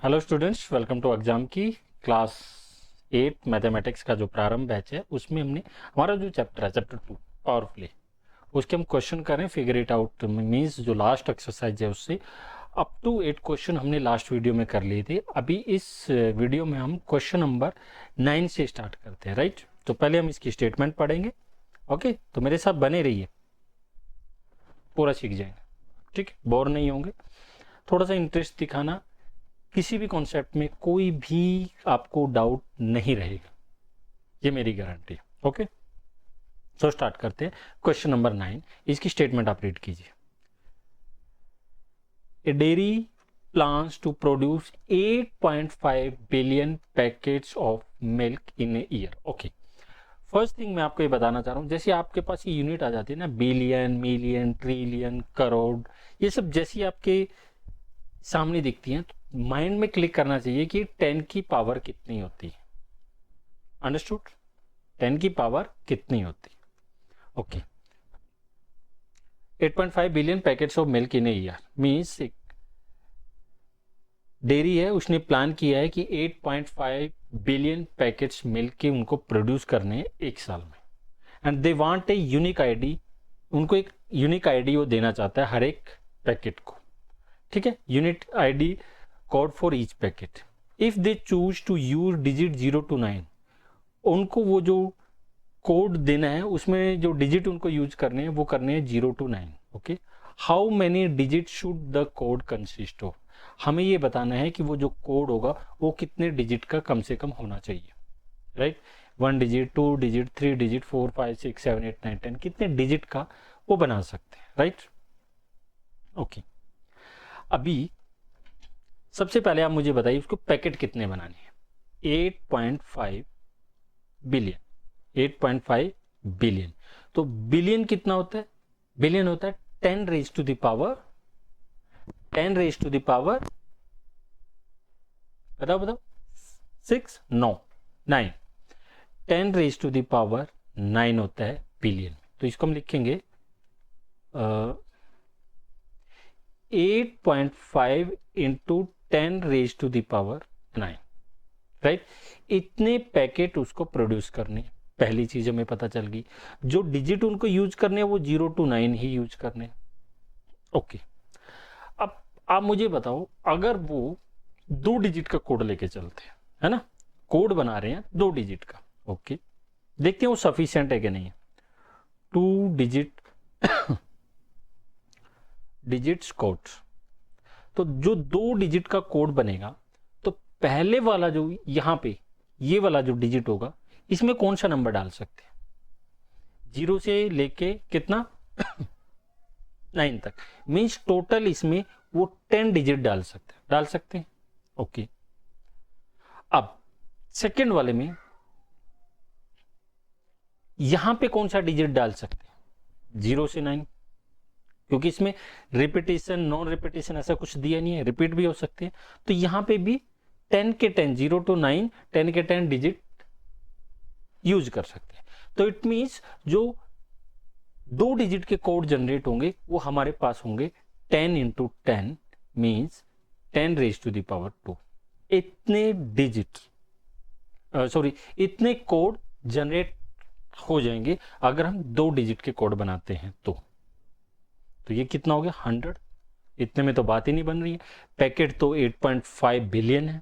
Hello students, welcome to exam की class 8 mathematics का जो प्रारंभ बैच है उसमें हमने हमारा जो चैप्टर है चैप्टर 2 पावर प्ले उसके हम क्वेश्चन करें फिगर इट आउट मीन्स जो लास्ट एक्सरसाइज है उससे अप टू 8 क्वेश्चन हमने लास्ट वीडियो में कर लिए थे। अभी इस वीडियो में हम क्वेश्चन नंबर 9 से स्टार्ट करते हैं। राइट, तो पहले हम इसकी स्टेटमेंट पढ़ेंगे। ओके, तो मेरे साथ बने रहिए, पूरा सीख जाएंगे। ठीक, बोर नहीं होंगे। थोड़ा सा इंटरेस्ट दिखाना, किसी भी कॉन्सेप्ट में कोई भी आपको डाउट नहीं रहेगा, ये मेरी गारंटी है। ओके, तो स्टार्ट करते हैं। क्वेश्चन नंबर 9, इसकी स्टेटमेंट आप रीड कीजिए। A dairy plans to produce 8.5 billion packets of milk in a year. Okay, first thing मैं आपको ये बताना चाह रहा हूँ, जैसे आपके पास ये यूनिट आ जाती है ना, बिलियन, मिलियन, ट्रिलियन, करोड़, ये सब जैसी आपके सामने दिखती हैं तो माइंड में क्लिक करना चाहिए कि 10 की पावर कितनी होती है। अंडरस्टूड? 10 की पावर कितनी होती है। Okay, 8.5 billion packets of milk in a year means एक डेयरी है, उसने प्लान किया है कि 8.5 बिलियन पैकेट्स मिल्क के उनको प्रोड्यूस करने हैं एक साल में। And they want a unique ID, उनको एक यूनिक आईडी वो देना चाहता है हर एक पैकेट को। ठीक है, unit ID code for each packet. If they choose to use digit 0 to 9, उनको वो जो कोड देना है उसमें जो डिजिट उनको यूज करने हैं वो करने हैं 0 to 9। Okay, how many digit should the code consist of, हमें ये बताना है कि वो जो कोड होगा वो कितने डिजिट का कम से कम होना चाहिए। राइट, 1 डिजिट, 2 डिजिट, 3 डिजिट, 4, 5, 6, 7, 8, 9, 10, कितने डिजिट का वो बना सकते हैं। Right, okay. अभी सबसे पहले आप मुझे बताइए उसको पैकेट कितने बनाने हैं। 8.5 बिलियन, 8.5 बिलियन, तो बिलियन कितना होता है? बिलियन होता है 10 raise to the power, 10 raise to the power, बताओ बताओ, 6, 9, 9, 10 रेज टू द पावर 9 होता है बिलियन। तो इसको हम लिखेंगे 8.5 into 10 raise to the power 9। Right, इतने पैकेट उसको प्रोड्यूस करने। पहली चीज हमें पता चल गई, जो डिजिट उनको यूज करने वो 0 to 9 ही यूज करने। ओके, अब आप मुझे बताओ, अगर वो 2 डिजिट का कोड लेके चलते हैं, है ना, कोड बना रहे हैं 2 डिजिट का। ओके, देखते हैं वो सफिशिएंट है कि नहीं है। 2 डिजिट डिजिट्स कोड्स, तो जो 2 डिजिट का कोड बनेगा तो पहले वाला जो यहां पे ये वाला जो डिजिट होगा इसमें कौन सा नंबर डाल सकते हैं? 0 से लेके कितना 9 तक, मीन्स टोटल इसमें वो 10 डिजिट डाल सकते हैं। ओके, अब सेकेंड वाले में यहां पे कौन सा डिजिट डाल सकते हैं? 0 से 9, क्योंकि इसमें रिपीटेशन, नॉन रिपीटेशन ऐसा कुछ दिया नहीं है, रिपीट भी हो सकते हैं। तो यहां पे भी 10 के 10, 0 to 9, 10 के 10 डिजिट यूज कर सकते हैं। तो इट मीन्स जो 2 डिजिट के कोड जनरेट होंगे वो हमारे पास होंगे 10 into 10 means 10 raise to the power 2। इतने डिजिट सॉरी इतने कोड जनरेट हो जाएंगे अगर हम 2 डिजिट के कोड बनाते हैं तो ये कितना हो गया 100। इतने में तो बात ही नहीं बन रही है, पैकेट तो 8.5 बिलियन है।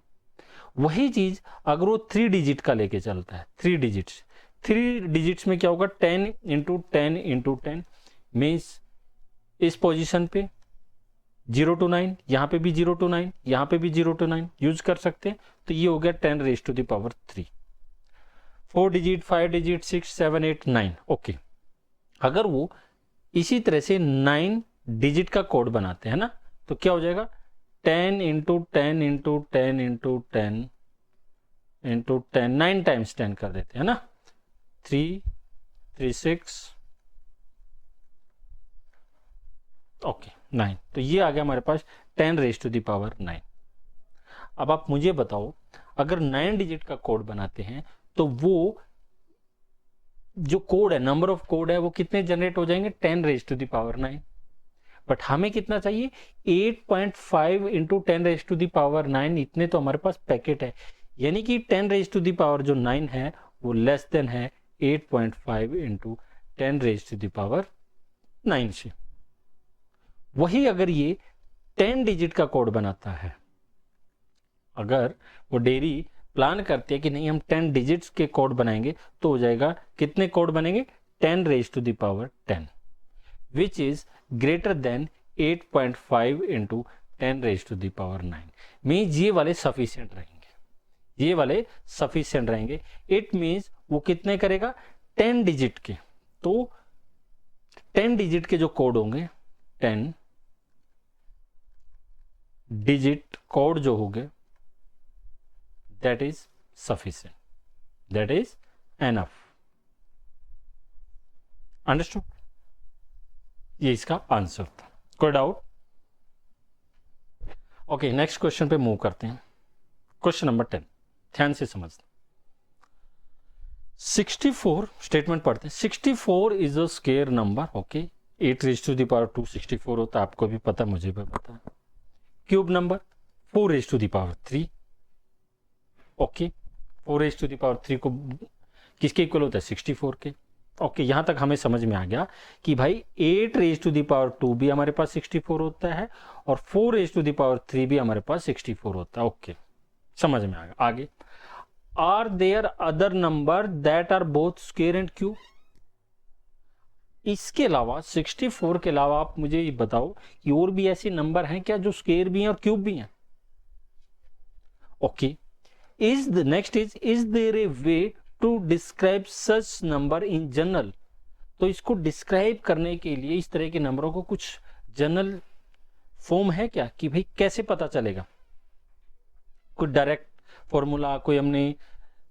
वही चीज अगर वो 3 डिजिट का लेके चलता है, 3 डिजिट्स में क्या होगा 10 इंटू 10 इंटू 10 मीन्स इस पोजीशन पे 0 to 9, यहां पे भी 0 to 9, यहां पे भी 0 to 9 यूज कर सकते हैं। तो ये हो गया 10 raise to the power 3। 4 digit, 5 digit, 6, 7, 8, 9। Okay, अगर वो इसी तरह से 9 डिजिट का कोड बनाते हैं ना तो क्या हो जाएगा 10 into 10 into 10 into 10 into 10, 9 times 10 कर देते हैं ना, 3, 3, 6, ओके 9। तो ये आ गया हमारे पास 10 रेज टू द पावर 9। अब आप मुझे बताओ, अगर 9 डिजिट का कोड बनाते हैं तो वो जो कोड है, नंबर ऑफ कोड है, वो कितने जनरेट हो जाएंगे 10 raise to the power 9। But हमें कितना चाहिए 8.5 इंटू 10⁻⁹ इतने तो हमारे पास पैकेट है, यानी कि 10⁻⁹ है वो लेस देन है 8.5 इंटू 10⁻⁹ से। वही अगर ये 10 डिजिट का कोड बनाता है, अगर वो डेयरी प्लान करती है कि नहीं हम 10 डिजिट्स के कोड बनाएंगे, तो हो जाएगा कितने कोड बनेंगे 10⁻10 which is greater than 8.5 into 10⁻9 means ये वाले सफिशियंट रहेंगे, ये वाले सफिशियंट रहेंगे। इट मीन्स वो कितने करेगा 10 डिजिट के, तो 10 डिजिट के जो कोड होंगे 10 डिजिट कोड जो हो गए that is sufficient, that is enough, understood? ये इसका आंसर था। कोई डाउट? ओके, नेक्स्ट क्वेश्चन पे मूव करते हैं। क्वेश्चन नंबर 10 ध्यान से समझना। 64 स्टेटमेंट पढ़ते हैं। 64 is a square number. Okay, 8⁻² 64 होता है, आपको भी पता, मुझे भी पता है। Cube number 4⁻3। ओके, 4⁻3 को किसके इक्वल होता है 64 के। ओके, यहां तक हमें समझ में आ गया कि भाई 8⁻² भी हमारे पास 64 होता है और 4⁻3 भी हमारे पास 64 होता है। ओके, समझ में आ गया। आगे, are there other number that are both square and cube. इसके अलावा 64 के अलावा आप मुझे ये बताओ कि और भी ऐसे नंबर हैं क्या जो स्क्वायर भी हैं और क्यूब भी हैं। Okay, is the next is there a way to describe such number in general। तो इसको डिस्क्राइब करने के लिए इस तरह के नंबरों को कुछ जनरल फॉर्म है क्या कि भाई कैसे पता चलेगा, कोई डायरेक्ट फॉर्मूला, कोई हमने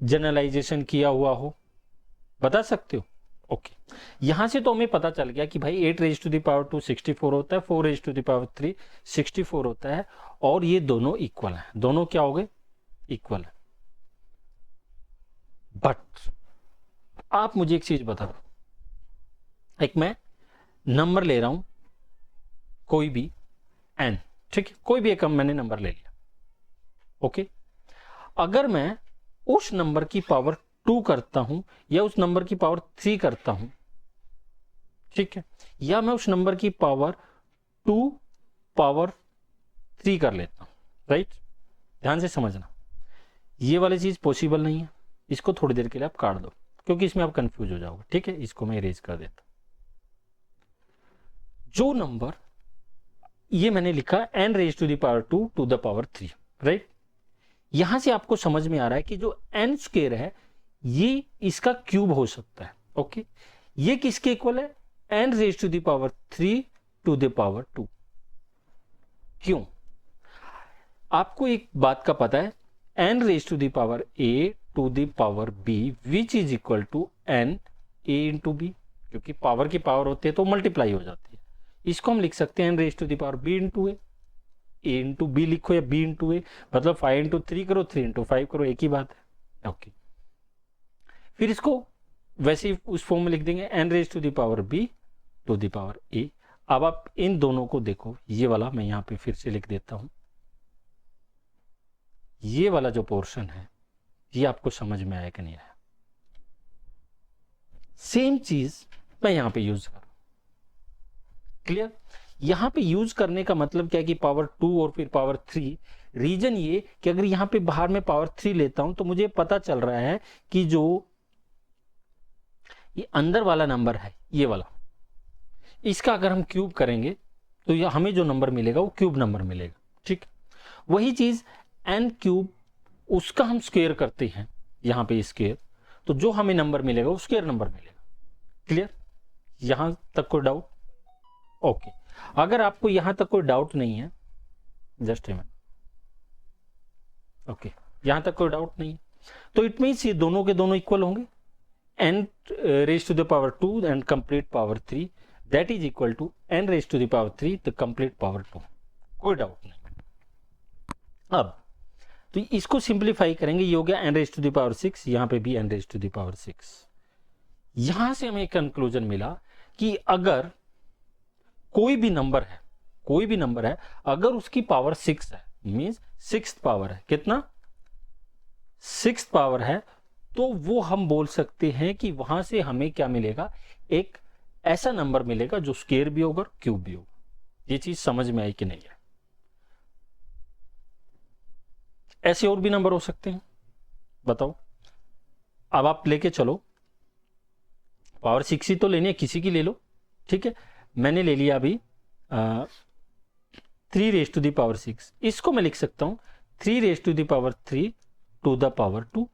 जनरलाइजेशन किया हुआ हो, बता सकते हो। ओके, यहां से तो हमें पता चल गया कि भाई 8⁻² 64 होता है, 4⁻3 64 होता है और ये दोनों इक्वल हैं। दोनों क्या हो गए इक्वल है। बट आप मुझे एक चीज बता दो, एक मैं नंबर ले रहा हूं कोई भी n, ठीक है, कोई भी एक मैंने नंबर ले लिया। ओके, अगर मैं उस नंबर की पावर 2 करता हूं या उस नंबर की पावर 3 करता हूं, ठीक है, या मैं उस नंबर की पावर 2 पावर 3 कर लेता हूं, राइट, ध्यान से समझना, ये वाली चीज पॉसिबल नहीं है। इसको थोड़ी देर के लिए आप काट दो क्योंकि इसमें आप कंफ्यूज हो जाओगे। ठीक है, इसको मैं इरेज कर देता। जो नंबर ये मैंने लिखा n⁻² to the power 3, right, यहां से आपको समझ में आ रहा है कि जो n स्क्वायर है ये इसका क्यूब हो सकता है। ओके, ये किसके इक्वल है n⁻³ टू द पावर 2। क्यों? आपको एक बात का पता है n⁻⁴ to the power b which is equal to n a into b, क्योंकि पावर की पावर होती है तो मल्टीप्लाई हो जाती है। इसको हम लिख सकते हैं n⁻⁵ into a into B लिखो या b इंटू a, मतलब 5 इंटू 3 करो, 3 इंटू 5 करो, एक ही बात है। ओके, फिर इसको वैसे ही उस फॉर्म में लिख देंगे n⁻⁵b to the power a। अब आप इन दोनों को देखो, ये वाला मैं यहां पे फिर से लिख देता हूं, ये वाला जो पोर्शन है ये आपको समझ में आया कि नहीं आया? सेम चीज मैं यहां पे यूज करूं, क्लियर? यहां पे यूज करने का मतलब क्या है कि पावर 2 और फिर पावर 3। रीजन ये कि अगर यहां पे बाहर में पावर 3 लेता हूं तो मुझे पता चल रहा है कि जो ये अंदर वाला नंबर है ये वाला, इसका अगर हम क्यूब करेंगे तो ये हमें जो नंबर मिलेगा वो क्यूब नंबर मिलेगा। ठीक, वही चीज n³ उसका हम स्क्वायर करते हैं यहां पे स्क्वायर, तो जो हमें नंबर मिलेगा वो स्क्वायर नंबर मिलेगा। क्लियर? यहां तक कोई डाउट? ओके, अगर आपको यहां तक कोई डाउट नहीं है, जस्ट ए मिनट, ओके, यहां तक कोई डाउट नहीं है, तो इट मीन्स ये दोनों के दोनों इक्वल होंगे। n⁻² and complete power 3 that is equal to n⁻³ the complete power 2। कोई डाउट नहीं। अब तो इसको सिंप्लीफाई करेंगे, ये हो गया n⁻6, यहां पे भी n⁻6। यहां से हमें कंक्लूजन मिला कि अगर कोई भी नंबर है कोई भी नंबर है अगर उसकी पावर 6 है, मींस 6th पावर है, कितना 6th पावर है, तो वो हम बोल सकते हैं कि वहां से हमें क्या मिलेगा, एक ऐसा नंबर मिलेगा जो स्क्वायर भी होगा और क्यूब भी होगा। ये चीज समझ में आई कि नहीं है? ऐसे और भी नंबर हो सकते हैं, बताओ। अब आप लेके चलो, पावर 6 ही तो लेनी है, किसी की ले लो, ठीक है। मैंने ले लिया अभी 3 रेज टू द पावर 6, इसको मैं लिख सकता हूं 3 raise to the power 3 to the power 2,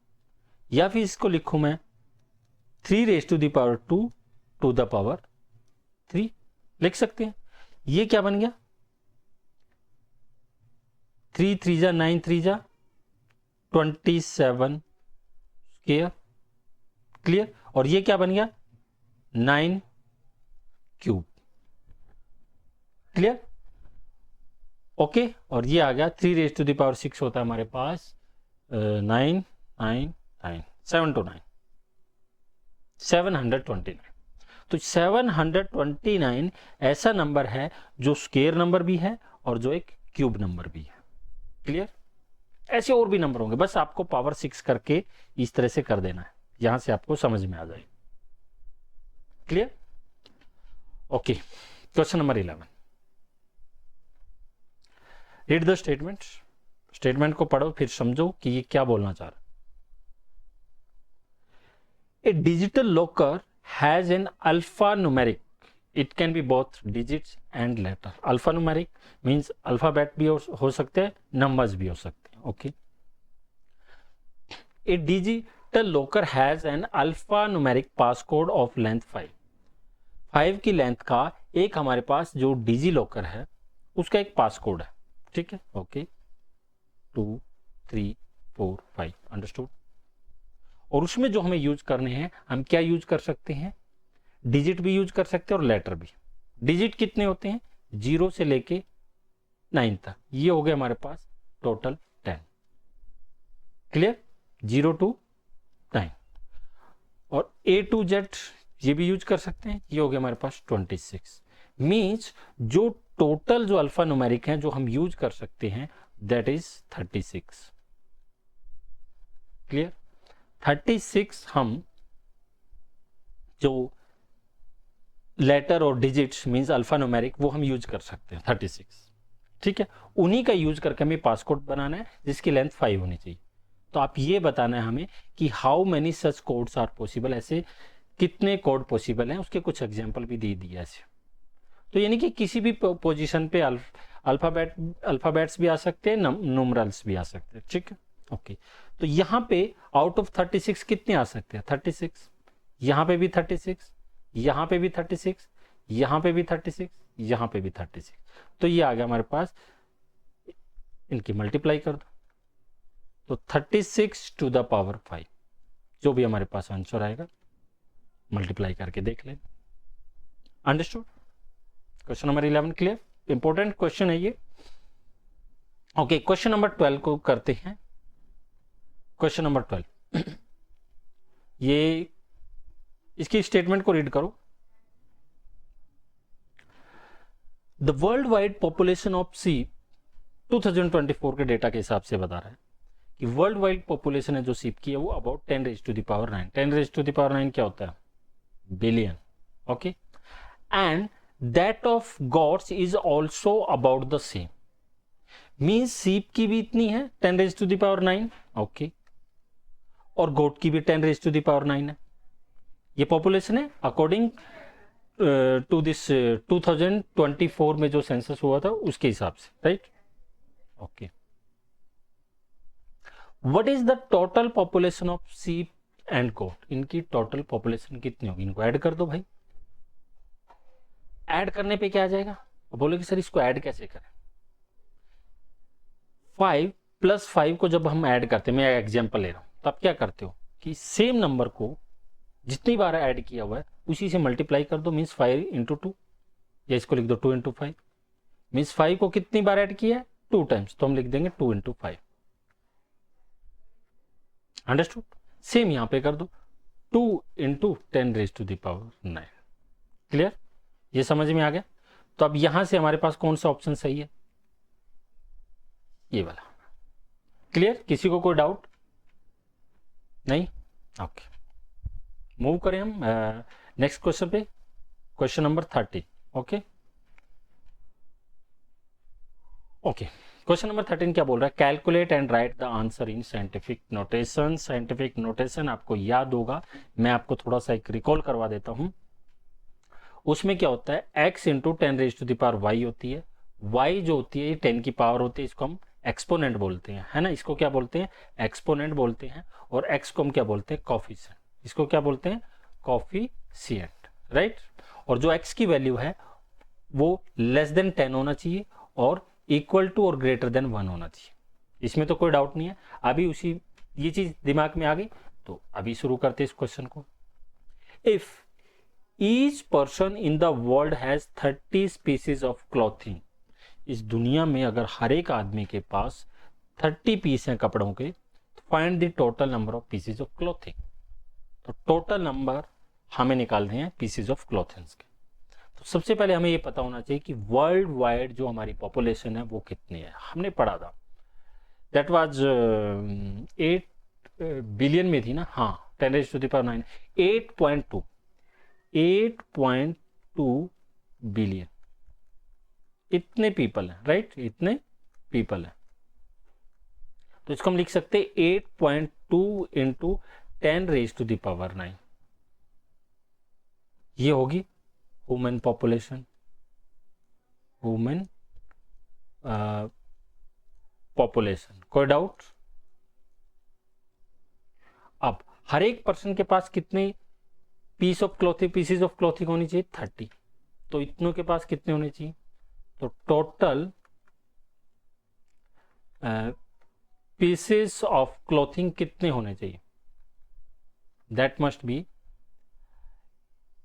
या फिर इसको लिखूं मैं 3 raise to the power 2 to the power 3, लिख सकते हैं। ये क्या बन गया, 3 3 जा 9 3 जा 27 स्क्वायर, क्लियर। और ये क्या बन गया, 9 क्यूब, क्लियर, ओके। और ये आ गया 3 रेज टू द पावर 6 होता है हमारे पास 9 9 9 7 to 9 729। तो 729 ऐसा नंबर है जो स्क्वायर नंबर भी है और जो एक क्यूब नंबर भी है, क्लियर। ऐसे और भी नंबर होंगे, बस आपको पावर 6 करके इस तरह से कर देना है, यहां से आपको समझ में आ जाए, clear, okay. Question number 11, read the statement. Statement को पढ़ो, फिर समझो कि ये क्या बोलना चाह रहा है। A digital locker has an alphanumeric, it can be both digits and letter. Alphanumeric means alphabet भी हो सकते हैं, नंबर्स भी हो सकते हैं, okay. A digital locker has an alphanumeric passcode of length 5 की लेंथ का एक हमारे पास जो डिजी लॉकर है उसका एक पासकोड है, ठीक है, ओके। 2 3 4 5, अंडरस्टूड। और उसमें जो हमें यूज करने हैं, हम क्या यूज कर सकते हैं, डिजिट भी यूज कर सकते हैं और लेटर भी। डिजिट कितने होते हैं, 0 से लेके 9 तक, ये हो गए हमारे पास टोटल 10, क्लियर, 0 to 9। और A to Z ये भी यूज कर सकते हैं, ये हो गया हमारे पास 26। मीन्स जो टोटल जो अल्फा न्यूमेरिक है जो हम यूज कर सकते हैं दैट इज 36, क्लियर। 36 हम जो लेटर और डिजिट्स मींस अल्फा न्यूमेरिक वो हम यूज कर सकते हैं 36, ठीक है। उन्हीं का यूज करके हमें पासकोड बनाना है जिसकी लेंथ 5 होनी चाहिए। तो आप ये बताना है हमें कि how many such codes are possible, ऐसे कितने कोड पॉसिबल हैं, उसके कुछ एग्जांपल भी दे दिए ऐसे। तो यानी कि किसी भी पोजीशन पे अल्फाबेट्स भी आ सकते हैं, न्यूमरल्स भी आ सकते हैं, ठीक है, ओके। तो यहाँ पे आउट ऑफ 36 कितने आ सकते हैं, 36, यहाँ पे भी 36, यहाँ पे भी 36, यहाँ पे भी 36, यहाँ पे भी 36। तो ये आ गया हमारे पास, इनकी मल्टीप्लाई कर दो तो 36 टू द पावर 5, जो भी हमारे पास आंसर आएगा मल्टीप्लाई करके देख लें, understood. Question number 11 clear, important question है ये, ओके। क्वेश्चन नंबर 12 को करते हैं। क्वेश्चन नंबर 12 ये इसकी स्टेटमेंट को रीड करो। The world wide population of सीप 2024 के डेटा के हिसाब से बता रहा है कि वर्ल्ड वाइड पॉपुलेशन है जो सीप की है वो about 10 raise to the power 9। 10 raise to the power 9 क्या होता है, billion, okay. And that of goats is also about the same, means sheep की भी इतनी है 10 raise to the power 9, okay. और गोट की भी 10 रेज टू द पावर 9 है। ये पॉपुलेशन है अकॉर्डिंग टू दिस 2024 में जो सेंसस हुआ था उसके हिसाब से, right, okay. What is the total population of sheep and goat, इनकी टोटल पॉपुलेशन कितनी होगी, इनको ऐड कर दो भाई। ऐड करने पे क्या आ जाएगा, बोलोगे सर इसको ऐड कैसे करें। 5 + 5 को जब हम ऐड करते हैं, मैं एग्जांपल ले रहा हूं, तो आप क्या करते हो कि सेम नंबर को जितनी बार ऐड किया हुआ है उसी से मल्टीप्लाई कर दो, मीन्स 5 × 2, या इसको लिख दो 2 × 5, मीन्स 5 को कितनी बार ऐड किया है 2 टाइम्स, तो हम लिख देंगे 2 × 5, अंडरस्टूड। सेम यहां पे कर दो 2 × 10 raise to the power 9, clear, ये समझ में आ गया। तो अब यहां से हमारे पास कौन सा ऑप्शन सही है? ये वाला। क्लियर? किसी को कोई डाउट नहीं? ओके, मूव करें हम नेक्स्ट क्वेश्चन पे, question number 13। Okay okay, question number 13 क्या बोल रहा है? Calculate and right the answer in scientific notation. Scientific notation आपको याद होगा, मैं आपको थोड़ा सा एक रिकॉल करवा देता हूं। उसमें क्या होता है, x इंटू 10⁻⁻y होती है। y जो होती है ये 10 की पावर होती है, इसको हम एक्सपोनेंट बोलते हैं, है ना। इसको क्या बोलते हैं? एक्सपोनेंट बोलते हैं। और x को हम क्या बोलते हैं? कॉफिशिएंट। इसको क्या बोलते हैं? Coefficient, right. और जो x की वैल्यू है वो लेस देन 10 होना चाहिए और इक्वल टू और ग्रेटर देन 1 होना चाहिए। इसमें तो कोई डाउट नहीं है। अभी उसी ये चीज दिमाग में आ गई, तो अभी शुरू करते हैं इस क्वेश्चन को। If each person in the world has 30 species of clothing, इस दुनिया में अगर हर एक आदमी के पास 30 पीस हैं कपड़ों के, तो find the total number of pieces of clothing. तो टोटल नंबर हमें निकालने हैं पीसेज ऑफ क्लॉथिंग्स के। तो सबसे पहले हमें यह पता होना चाहिए कि वर्ल्ड वाइड जो हमारी पॉपुलेशन है वो कितनी है। हमने पढ़ा था दैट वाज 8 बिलियन में थी ना। हाँ, 10⁻⁹ 8.2 बिलियन, इतने पीपल हैं, राइट। इतने पीपल हैं, तो इसको हम लिख सकते हैं 8.2 इंटू 10⁻⁹। ये होगी ह्यूमन पॉपुलेशन, ह्यूमन पॉपुलेशन। कोई डाउट? अब हर एक पर्सन के पास कितने पीसेज ऑफ क्लॉथिंग होनी चाहिए? 30। तो इतनों के पास कितने होने चाहिए? तो टोटल पीसेस ऑफ क्लॉथिंग कितने होने चाहिए? That must be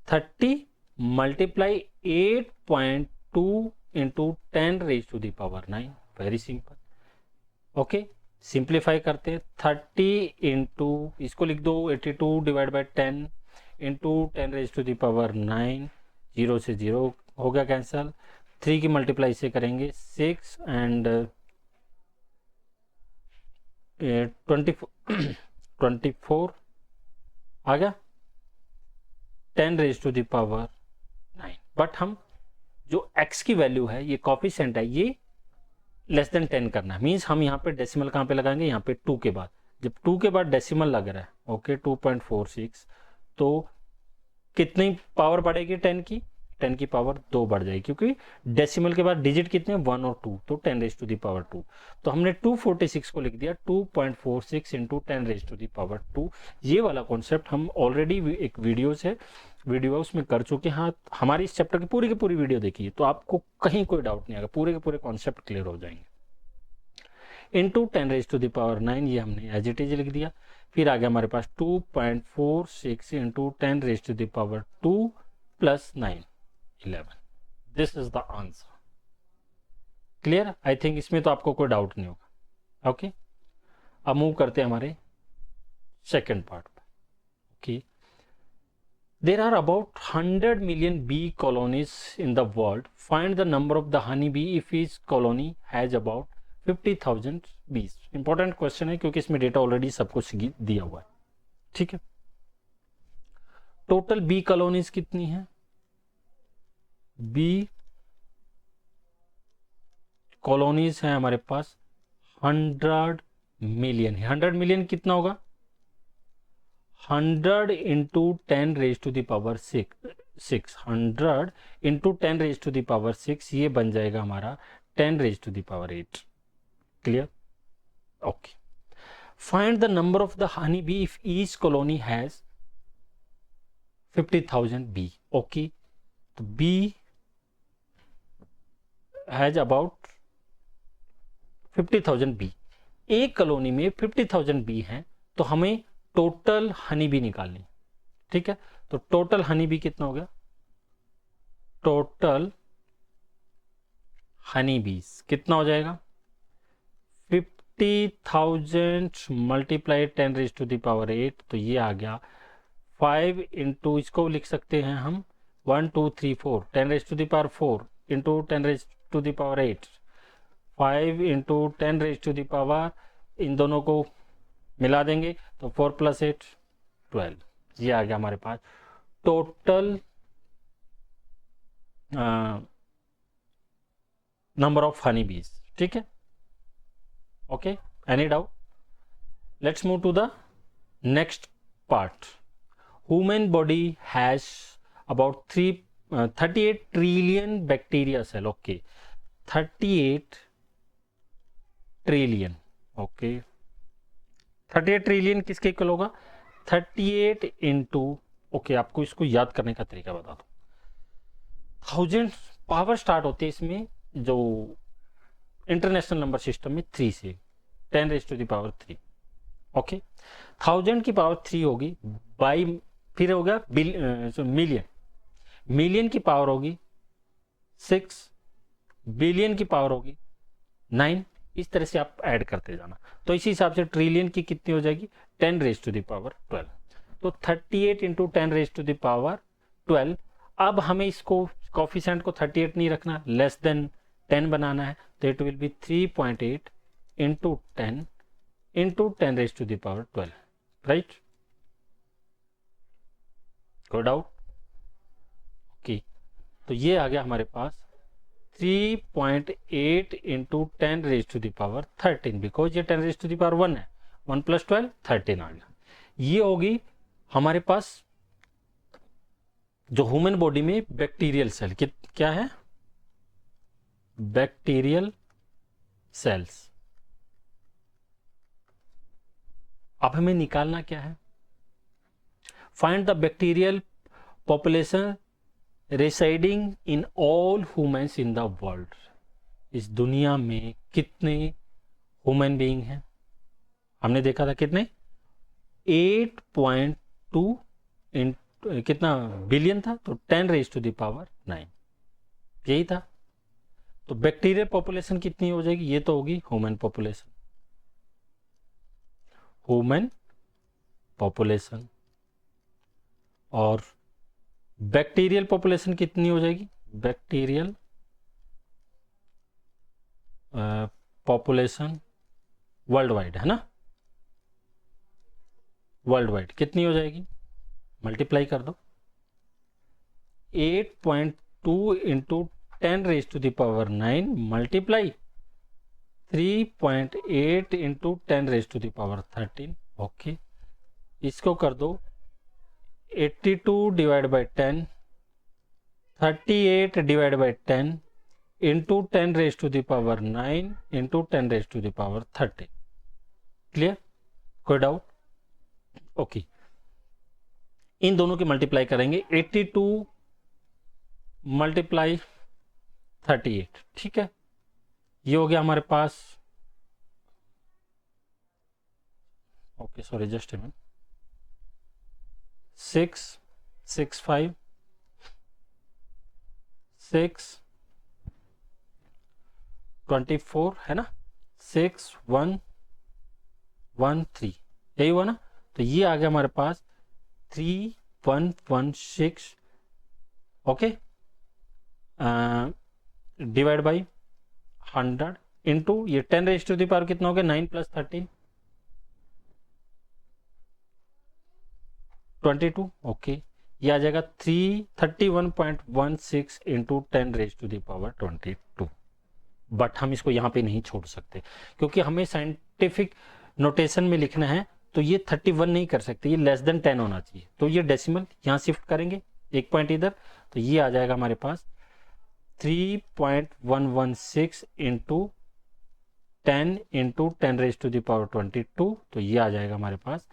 30 multiply 8.2 into 10⁻⁹। Very simple. Okay, simplify करते हैं। 30 इंटू, इसको लिख दो 82 डिवाइड बाई 10 इंटू 10⁻⁹। 0 से 0 हो गया कैंसल। 3 की मल्टीप्लाई से करेंगे 6 एंड 24 आ गया 10⁻⁹। बट हम जो x की वैल्यू है, ये कॉफिशिएंट है, ये लेस देन 10 करना है। मीन्स हम यहाँ पे डेसिमल कहाँ पे लगाएंगे? यहाँ पे 2 के बाद। जब 2 के बाद डेसिमल लग रहा है, ओके 2.46, तो कितनी पावर बढ़ेगी 10 की? 10 की पावर 2 बढ़ जाएगी, क्योंकि डेसिमल के बाद डिजिट कितने? 1 और 2, तो 10⁻²। तो हमने 246 को लिख दिया 2.46 इंटू 10⁻²। ये वाला कॉन्सेप्ट हम ऑलरेडी एक वीडियो उसमें कर चुके हैं। हमारी इस चैप्टर की पूरी वीडियो देखिए, तो आपको कहीं कोई डाउट नहीं आएगा, पूरे के पूरे कॉन्सेप्ट क्लियर हो जाएंगे। इंटू 10⁻⁹, ये हमने एज इट इज लिख दिया। फिर आ गया हमारे पास 2.46 into 10⁻² plus 9, 11। This is the answer. Clear? I think इसमें तो आपको कोई डाउट नहीं होगा। ओके, अब मूव करते हैं हमारे सेकेंड पार्ट पे। Okay, there are about 100 million bee colonies in the world. Find the number of the honey bee if each colony has about 50,000 bees. Important question है, क्योंकि इसमें डेटा ऑलरेडी सब कुछ दिया हुआ है। ठीक है, टोटल बी कॉलोनीज कितनी है? बी कॉलोनीज है हमारे पास 100 मिलियन। 100 मिलियन कितना होगा? 100 इंटू 10⁻⁶। 100 इंटू 10⁻⁶, ये बन जाएगा हमारा 10⁸। Clear? Okay, find the number of the honey bee if each colony has 50,000 bee. Okay, तो बी हैज अबाउट 50,000 बी। एक कॉलोनी में 50,000 बी हैं, तो हमें टोटल हनी बी निकालनी। ठीक है, तो टोटल हनी बी कितना हो गया? टोटल हनी बीज कितना हो जाएगा? 50,000 मल्टीप्लाई 10⁸, तो ये आ गया 5 इंटू, इसको लिख सकते हैं हम 1 2 3 4 10⁻⁴ into 10 raise to the power 8, 5 into 10 raise to the power, इन दोनों को मिला देंगे तो 4 + 8 12। ये आ गया हमारे पास total number of honey bees. ठीक है, okay, any doubt? Let's move to the next part. Human body has about 38 trillion bacteria cell. Okay, 38 trillion. Okay, 38 trillion किसके इक्वल होगा? 38 इंटू, ओके, आपको इसको याद करने का तरीका बता दो। 1000 पावर स्टार्ट होती है इसमें जो इंटरनेशनल नंबर सिस्टम में 3 से, 10 raise to the power 3। Okay, 1000 की पावर 3 होगी बाई, फिर होगा मिलियन, मिलियन की पावर होगी 6, बिलियन की पावर होगी 9। इस तरह से आप ऐड करते जाना। तो इसी हिसाब से ट्रिलियन की कितनी हो जाएगी? 10 रेज टू द पावर 12। तो 38 into 10 raise to the power 12। अब हमें इसको कोफिशिएंट को 38 नहीं रखना, लेस देन 10 बनाना है, तो it will be 3.8 into 10 into 10 raise to the power 12, right? कोई डाउट? ओके, तो ये आ गया हमारे पास 3.8 into 10 raise to the power 13, because ये 10 रेज टू द पावर 1 है, 1 + 12 13 आ गया। ये होगी हमारे पास जो ह्यूमन बॉडी में बैक्टीरियल सेल क्या है? Bacterial cells. अब हमें निकालना क्या है? Find the bacterial population residing in all humans in the world. इस दुनिया में कितने ह्यूमन बीइंग हैं? हमने देखा था कितने? 8.2 कितना बिलियन था, तो 10 रेज टू द पावर 9, यही था। तो बैक्टीरियल पॉपुलेशन कितनी हो जाएगी? ये तो होगी ह्यूमन पॉपुलेशन, ह्यूमन पॉपुलेशन। और बैक्टीरियल पॉपुलेशन कितनी हो जाएगी? बैक्टीरियल पॉपुलेशन वर्ल्ड वाइड, है ना? वर्ल्ड वाइड कितनी हो जाएगी? मल्टीप्लाई कर दो, 8.2 into 10 raise to the power 9 multiply 3.8 into 10 raise to the power 13। Okay, इसको कर दो 82 divide by 10, 38 divide by 10 into 10 raise to the power 9 into 10 raise to the power 13। Clear? कोई डाउट? ओके, इन दोनों की मल्टीप्लाई करेंगे, 82 मल्टीप्लाई 38। ठीक है, ये हो गया हमारे पास। Okay, sorry, just a minute. 6 6 5 6 24 है ना, 6 1 1 3, यही हुआ ना? तो ये आ गया हमारे पास 3116। ओके, डिवाइड बाई 100 इंटू ये 10 रेज टू द पावर कितना हो गया? 9 + 13 22। ओके, ये आ जाएगा 331.16 into 10 raise to the power 22। But हम इसको यहाँ पे नहीं छोड़ सकते क्योंकि हमें साइंटिफिक नोटेशन में लिखना है, तो ये 31 नहीं कर सकते, ये लेस देन 10 होना चाहिए। तो ये डेसिमल यहाँ शिफ्ट करेंगे, एक पॉइंट इधर, तो ये आ जाएगा हमारे पास 3.116 into 10 into 10 raise to the power 22। तो ये आ जाएगा हमारे पास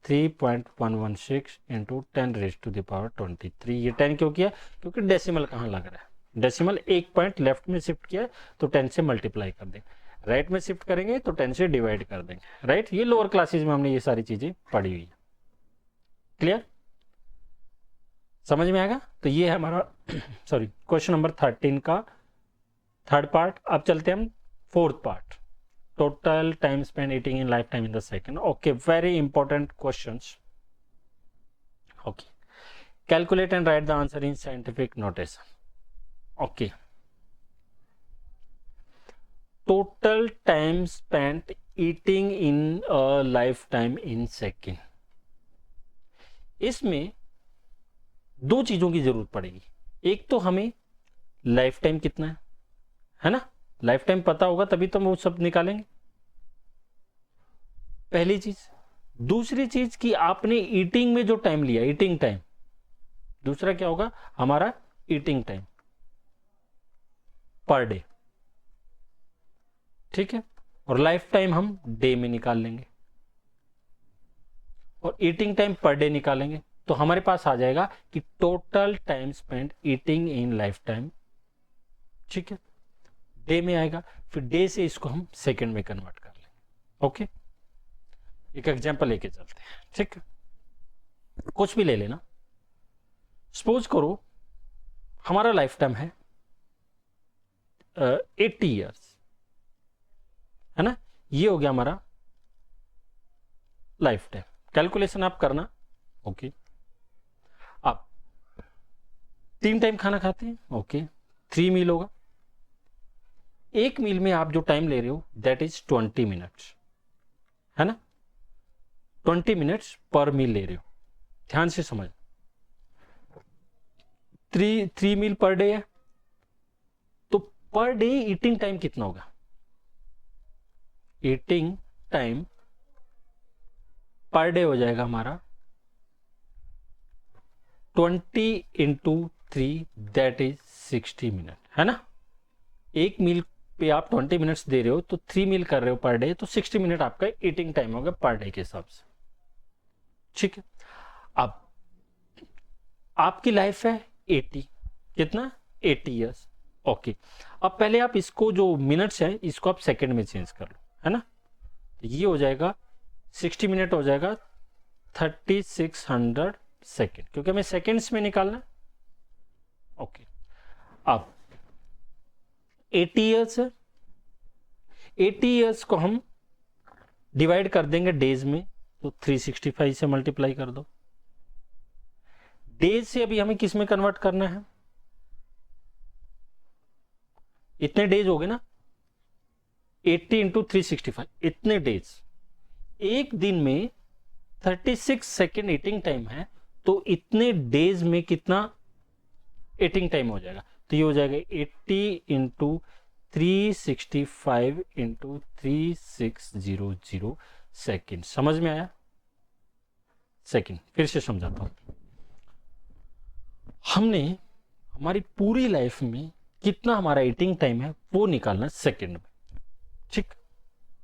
3.116 into 10 raise to the power 23। ये 10 क्यों किया? क्योंकि डेसिमल कहाँ लग रहा है, डेसिमल एक पॉइंट लेफ्ट में शिफ्ट किया है, तो 10 से मल्टीप्लाई कर देंगे। राइट में शिफ्ट करेंगे तो 10 से डिवाइड कर देंगे, राइट? ये लोअर क्लासेज में हमने ये सारी चीजें पढ़ी हुई है। क्लियर? समझ में आएगा? तो ये है हमारा सॉरी क्वेश्चन नंबर 13 का थर्ड पार्ट। अब चलते हैं हम fourth part, total time spend eating in life time in the second. Okay, very important questions. Okay, calculate and right the answer in scientific notation. Okay, total time spent eating in a life time in second. इसमें दो चीजों की जरूरत पड़ेगी। एक तो हमें life time कितना है ना, लाइफ टाइम पता होगा तभी तो हम वो सब निकालेंगे, पहली चीज। दूसरी चीज कि आपने ईटिंग में जो टाइम लिया, ईटिंग टाइम, दूसरा क्या होगा हमारा ईटिंग टाइम पर डे, ठीक है। और लाइफ टाइम हम डे में निकाल लेंगे और ईटिंग टाइम पर डे निकालेंगे, तो हमारे पास आ जाएगा कि total time spend eating in life time, ठीक है, डे में आएगा। फिर डे से इसको हम सेकंड में कन्वर्ट कर लेंगे। ओके, एक एग्जांपल लेके चलते हैं, ठीक है। कुछ भी ले लेना, सपोज करो हमारा लाइफ टाइम है 80 ईयर्स, है ना, ये हो गया हमारा लाइफ टाइम। कैलकुलेशन आप करना। ओके, आप 3 टाइम खाना खाते हैं, ओके, 3 मील होगा। एक मील में आप जो टाइम ले रहे हो दैट इज 20 मिनट्स, है ना, 20 मिनट्स पर मील ले रहे हो, ध्यान से समझ। 3 मील पर डे है, तो पर डे ईटिंग टाइम कितना होगा, ईटिंग टाइम पर डे हो जाएगा हमारा 20 इंटू 3 दैट इज 60 मिनट, है ना। एक मील पे आप 20 मिनट्स दे रहे हो तो 3 मील कर रहे हो पर डे, तो 60 मिनट आपका ईटिंग टाइम होगा पर डे के हिसाब से, ठीक है। अब आपकी लाइफ है 80, कितना 80 ईयर्स, ओके। अब पहले आप इसको जो मिनट्स है इसको आप सेकंड में चेंज कर लो, है ना, तो ये हो जाएगा 60 मिनट हो जाएगा 3600 सेकेंड, क्योंकि हमें सेकेंड्स में निकालना है, ओके। अब 80 ईयर्स है, 80 ईयर्स को हम डिवाइड कर देंगे डेज में, तो 365 से मल्टीप्लाई कर दो। डेज से अभी हमें किस में कन्वर्ट करना है, इतने डेज हो गए ना, 80 इंटू 365, इतने डेज। एक दिन में 36 सेकेंड ईटिंग टाइम है, तो इतने डेज में कितना ईटिंग टाइम हो जाएगा, तो ये हो जाएगा 80 इंटू 365 इंटू 3600 सेकेंड। समझ में आया? सेकेंड फिर से समझाता हूं। हमने हमारी पूरी लाइफ में कितना हमारा ईटिंग टाइम है वो निकालना सेकेंड में, ठीक,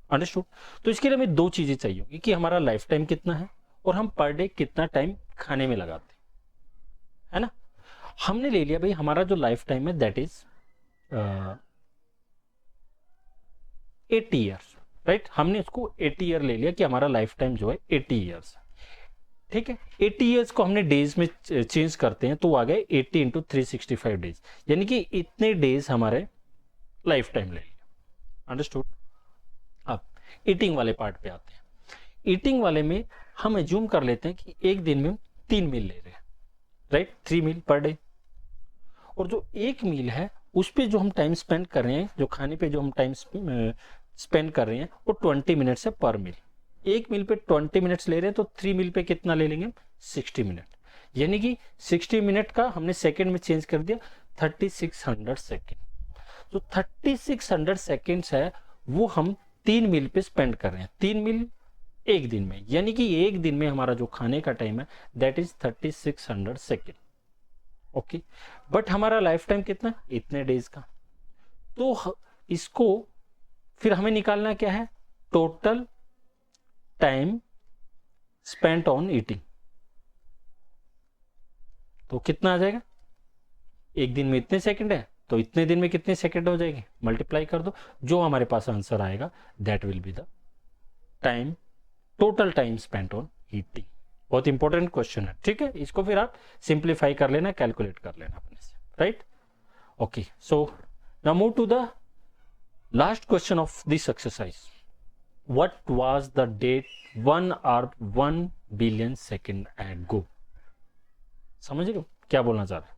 अंडरस्टूड। तो इसके लिए हमें दो चीजें चाहिए होगी कि हमारा लाइफ टाइम कितना है और हम पर डे कितना टाइम खाने में लगाते हैं, है ना। हमने ले लिया भाई हमारा जो लाइफ टाइम है दैट इज 80 ईयर्स, राइट। हमने इसको 80 ईयर ले लिया कि हमारा लाइफ टाइम जो है 80 ईयर्स, ठीक है। 80 ईयर्स को हमने डेज में चेंज करते हैं तो आ गए 80 इंटू 365 डेज, यानी कि इतने डेज हमारे लाइफ टाइम ले लिया, अंडरस्टूड। अब ईटिंग वाले पार्ट पे आते हैं। ईटिंग वाले में हम एज्यूम कर लेते हैं कि एक दिन में 3 मील ले रहे हैं, राइट, 3 मील पर डे। और जो एक मील है उस पे जो हम टाइम स्पेंड कर रहे हैं, जो खाने पे जो हम टाइम स्पेंड कर रहे हैं वो 20 मिनट्स है पर मील। एक मील पे 20 मिनट्स ले रहे हैं तो 3 मील पे कितना ले लेंगे, 60 मिनट, यानी कि 60 मिनट का हमने सेकंड में चेंज कर दिया 3600 सेकेंड। तो 3600 सेकेंड्स है वो हम 3 मील पे स्पेंड कर रहे हैं, 3 मील एक दिन में, यानी कि एक दिन में हमारा जो खाने का टाइम है that is 3600 second, okay. But हमारा लाइफ टाइम कितना, इतने डेज का। तो इसको फिर हमें निकालना क्या है, total time spent on eating. तो कितना आ जाएगा, एक दिन में इतने सेकंड है तो इतने दिन में कितने सेकंड हो जाएंगे, मल्टीप्लाई कर दो, जो हमारे पास आंसर आएगा that will be the time, total time spent on eating. बहुत इंपॉर्टेंट क्वेश्चन है, ठीक है। इसको फिर आप सिंप्लीफाई कर लेना, कैलकुलेट कर लेना अपने से, right, okay. So now move to the last question of this exercise. What was the date 1 or 1 billion second ago? समझ रहे हो क्या बोलना चाह रहे हैं,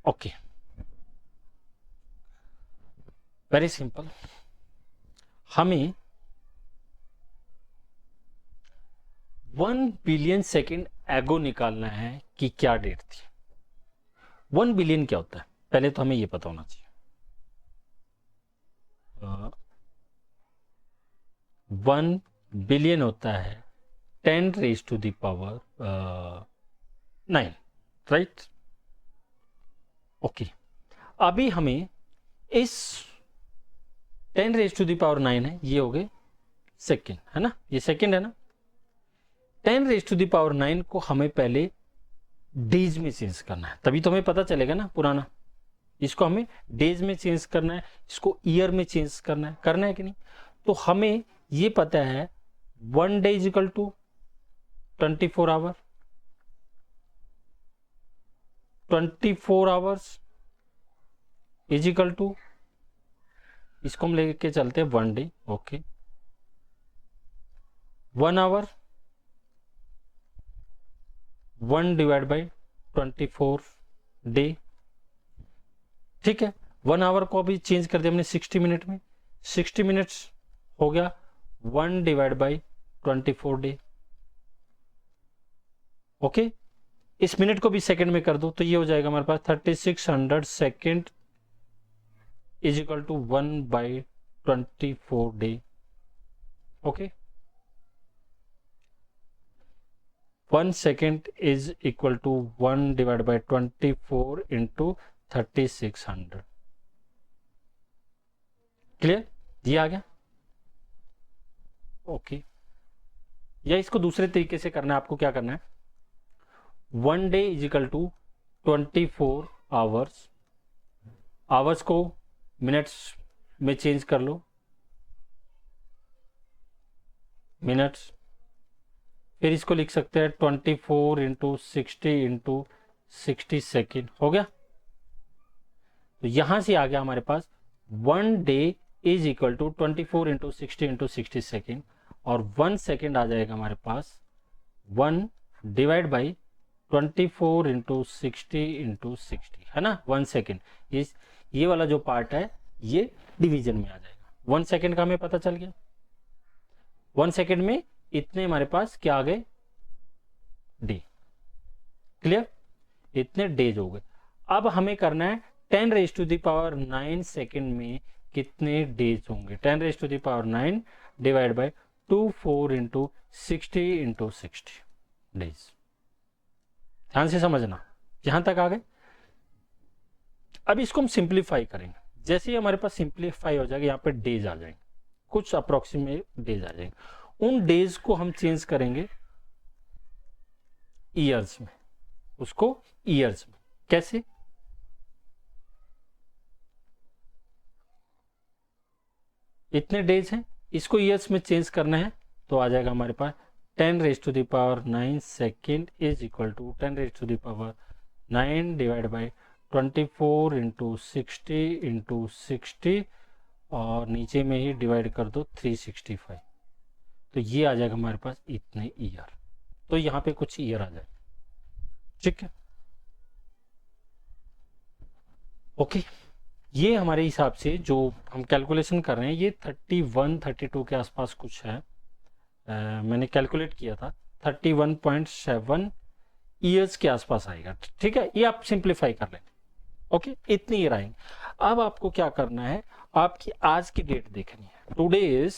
ओके। वेरी सिंपल, हमें 1 बिलियन सेकेंड एगो निकालना है कि क्या डेट थी। 1 बिलियन क्या होता है पहले तो हमें ये पता होना चाहिए। 1 बिलियन होता है 10 raise to the power 9, right. Okay, अभी हमें इस 10 रेज टू द पावर 9 है, ये हो गए सेकेंड, है ना, ये सेकेंड है ना। 10 रेज टू द पावर 9 को हमें पहले डेज में चेंज करना है, तभी तो हमें पता चलेगा ना पुराना। इसको हमें डेज में चेंज करना है, इसको ईयर में चेंज करना है कि नहीं। तो हमें ये पता है 1 day is equal to 24 hour, 24 hours is equal to, इसको हम लेके चलते हैं 1 day. Okay, 1 hour 1 divide by 24 day, ठीक है। 1 आवर को अभी चेंज कर दिया हमने 60 मिनट में, 60 मिनट्स हो गया 1 डिवाइड बाई 24 डे। ओके, इस मिनट को भी सेकंड में कर दो तो ये हो जाएगा हमारे पास 3600 second is equal to 1 by 24 day. Okay, 1 second is equal to 1 divide by 24 into 3600। Clear, ये आ गया। ओके, या इसको दूसरे तरीके से करना है, आपको क्या करना है, 1 day is equal to 24 hours, hours को मिनट्स में चेंज कर लो, मिनट्स, फिर इसको लिख सकते हैं 24 इंटू 60 इंटू 60 सेकेंड, हो गया। तो यहां से आ गया हमारे पास 1 day is equal to 24 into 60 into 60 second, और 1 सेकेंड आ जाएगा हमारे पास 1 डिवाइड बाई 24 इंटू 60 इंटू 60, है ना, 1 सेकेंड। ये वाला जो पार्ट है ये डिवीजन में आ जाएगा। 1 सेकेंड का हमें पता चल गया। 1 सेकेंड में इतने हमारे पास क्या आ गए, डे। क्लियर, इतने डेज हो गए। अब हमें करना है 10 raise to the power 9 second में कितने डेज होंगे। 10 raise to the power 9 divide by 24 into 60 into 60 days. ध्यान से समझना, यहां तक आ गए। अब इसको हम सिंप्लीफाई करेंगे, जैसे ही हमारे पास सिंप्लीफाई हो जाएगा यहाँ पे डेज आ जाएंगे, कुछ अप्रोक्सीमेट डेज आ जाएंगे। उन डेज को हम चेंज करेंगे ईयर्स में, उसको ईयर्स में। कैसे, इतने डेज हैं, इसको ईयर्स में चेंज करना है तो आ जाएगा हमारे पास 10 raise to the power 9 second is equal to 10 raise to the power 9 divide by 24 into 60 into 60, और नीचे में ही डिवाइड कर दो 365, तो ये आ जाएगा हमारे पास इतने ईयर। तो यहाँ पे कुछ ईयर आ जाए, ठीक है। ओके, ये हमारे हिसाब से जो हम कैलकुलेशन कर रहे हैं ये 31 32 के आसपास कुछ है। मैंने कैलकुलेट किया था 31.7 ईयर्स के आसपास आएगा, ठीक है। ये आप सिंप्लीफाई कर लें। ओके, इतनी ईयर आएंगे। अब आपको क्या करना है, आपकी आज की डेट देखनी है। टुडे इज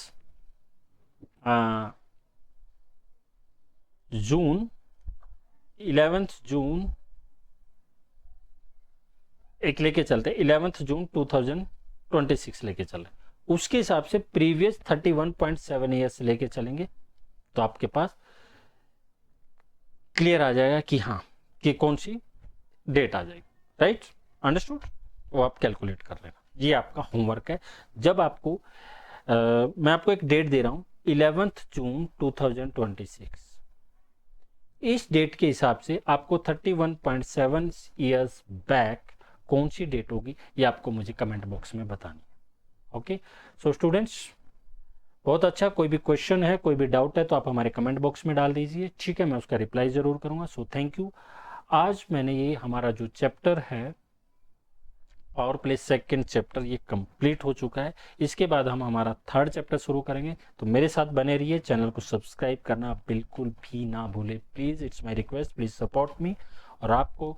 जून 11 जून, एक लेके चलते हैं 11 जून 2026 लेके चल रहे, उसके हिसाब से प्रीवियस 31.7 ईयर्स लेके चलेंगे तो आपके पास क्लियर आ जाएगा कि हाँ कि कौन सी डेट आ जाएगी। राइट, अंडरस्टूड, वो आप कैलकुलेट कर लेना। ये आपका होमवर्क है। जब आपको मैं आपको एक डेट दे रहा हूं 11 जून 2026, इस डेट के हिसाब से आपको 31.7 ईयर्स बैक कौन सी डेट होगी ये आपको मुझे कमेंट बॉक्स में बतानी है। ओके, सो स्टूडेंट्स, बहुत अच्छा। कोई भी क्वेश्चन है, कोई भी डाउट है तो आप हमारे कमेंट बॉक्स में डाल दीजिए, ठीक है, मैं उसका रिप्लाई जरूर करूंगा। So thank you. आज मैंने ये हमारा जो चैप्टर है पावर प्ले सेकंड चैप्टर ये कंप्लीट हो चुका है। इसके बाद हम हमारा थर्ड चैप्टर शुरू करेंगे, तो मेरे साथ बने रहिए। चैनल को सब्सक्राइब करना बिल्कुल भी ना भूले please, it's my request, please support me. और आपको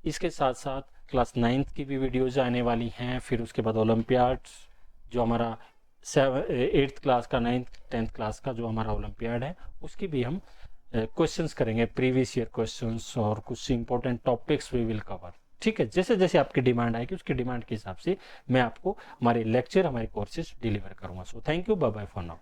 इसके साथ साथ क्लास 9th की भी वीडियोज आने वाली हैं, फिर उसके बाद ओलम्पियाड्स जो हमारा 8th क्लास का, 9th 10th क्लास का जो हमारा ओलम्पियाड है उसकी भी हम क्वेश्चंस करेंगे, प्रीवियस ईयर क्वेश्चंस और कुछ important topics we will cover. ठीक है, जैसे जैसे आपकी डिमांड आएगी उसकी डिमांड के हिसाब से मैं आपको हमारे लेक्चर, हमारे कोर्सेज डिलीवर करूंगा। So thank you, bye bye for now.